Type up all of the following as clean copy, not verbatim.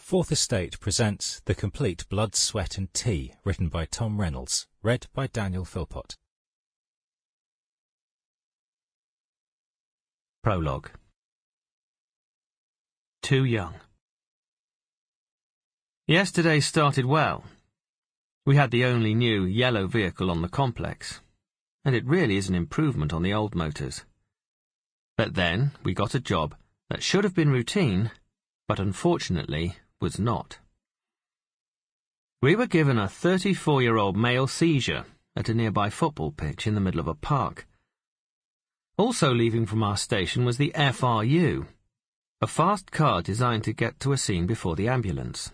Fourth Estate presents The Complete Blood, Sweat and Tea, written by Tom Reynolds, read by Daniel Philpott. Prologue. Too young. Yesterday started well. We had the only new yellow vehicle on the complex, and it really is an improvement on the old motors. But then we got a job that should have been routine, but unfortunately was not. We were given a 34-year-old male seizure at a nearby football pitch in the middle of a park. Also leaving from our station was the FRU, a fast car designed to get to a scene before the ambulance.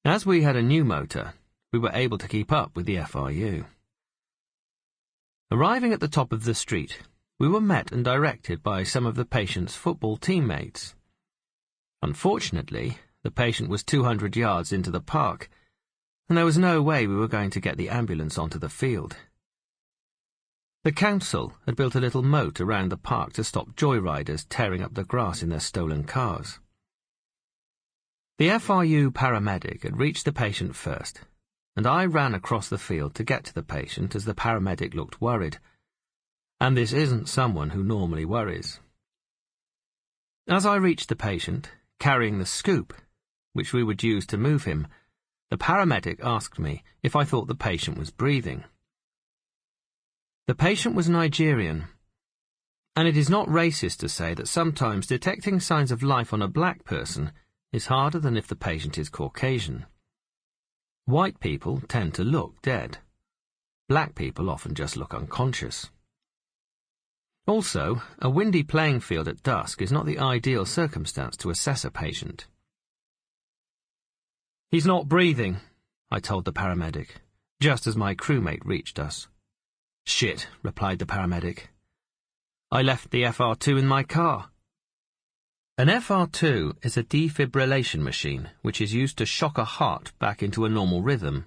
As we had a new motor, we were able to keep up with the FRU. Arriving at the top of the street, we were met and directed by some of the patient's football teammates. Unfortunately, the patient was 200 yards into the park, and there was no way we were going to get the ambulance onto the field. The council had built a little moat around the park to stop joyriders tearing up the grass in their stolen cars. The FRU paramedic had reached the patient first, and I ran across the field to get to the patient as the paramedic looked worried. And this isn't someone who normally worries. As I reached the patient, carrying the scoop, which we would use to move him, the paramedic asked me if I thought the patient was breathing. The patient was Nigerian, and it is not racist to say that sometimes detecting signs of life on a black person is harder than if the patient is Caucasian. White people tend to look dead. Black people often just look unconscious. Also, a windy playing field at dusk is not the ideal circumstance to assess a patient. "He's not breathing," I told the paramedic, just as my crewmate reached us. "Shit," replied the paramedic. "I left the FR2 in my car." An FR2 is a defibrillation machine which is used to shock a heart back into a normal rhythm.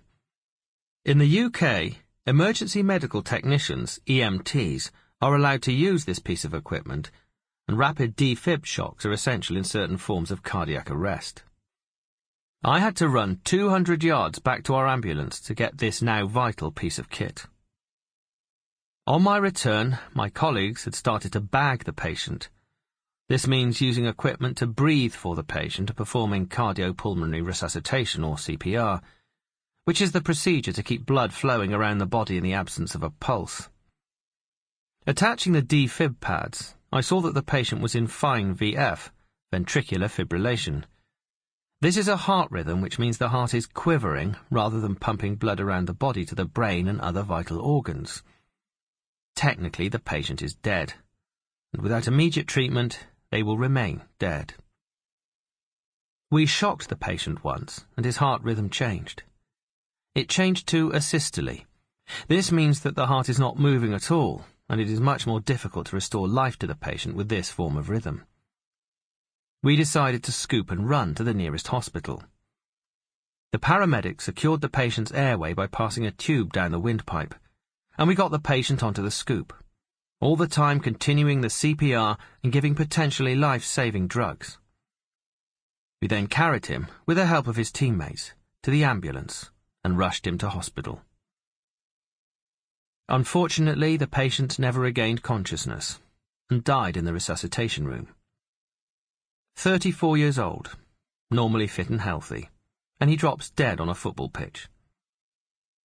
In the UK, emergency medical technicians, EMTs, are allowed to use this piece of equipment, and rapid defib shocks are essential in certain forms of cardiac arrest. I had to run 200 yards back to our ambulance to get this now vital piece of kit. On my return, my colleagues had started to bag the patient. This means using equipment to breathe for the patient and performing cardiopulmonary resuscitation, or CPR, which is the procedure to keep blood flowing around the body in the absence of a pulse. Attaching the defib pads, I saw that the patient was in fine VF, ventricular fibrillation. This is a heart rhythm which means the heart is quivering rather than pumping blood around the body to the brain and other vital organs. Technically, the patient is dead, and without immediate treatment, they will remain dead. We shocked the patient once, and his heart rhythm changed. It changed to asystole. This means that the heart is not moving at all, and it is much more difficult to restore life to the patient with this form of rhythm. We decided to scoop and run to the nearest hospital. The paramedic secured the patient's airway by passing a tube down the windpipe, and we got the patient onto the scoop, all the time continuing the CPR and giving potentially life-saving drugs. We then carried him, with the help of his teammates, to the ambulance and rushed him to hospital. Unfortunately, the patient never regained consciousness and died in the resuscitation room. 34 years old, normally fit and healthy, and he drops dead on a football pitch.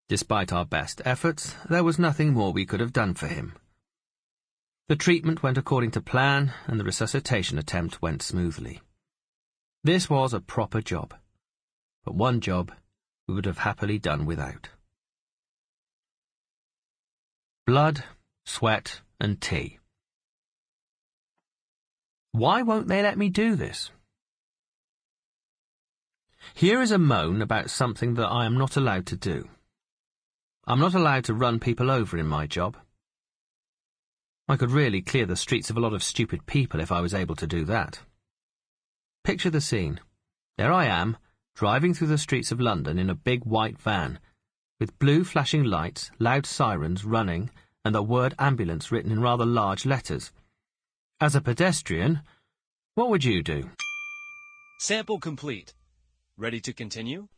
Despite our best efforts, there was nothing more we could have done for him. The treatment went according to plan, and the resuscitation attempt went smoothly. This was a proper job, but one job we would have happily done without. Blood, sweat, and tea. Why won't they let me do this? Here is a moan about something that I am not allowed to do. I'm not allowed to run people over in my job. I could really clear the streets of a lot of stupid people if I was able to do that. Picture the scene. There I am, driving through the streets of London in a big white van, with blue flashing lights, loud sirens running, and the word ambulance written in rather large letters. As a pedestrian, what would you do? Sample complete. Ready to continue?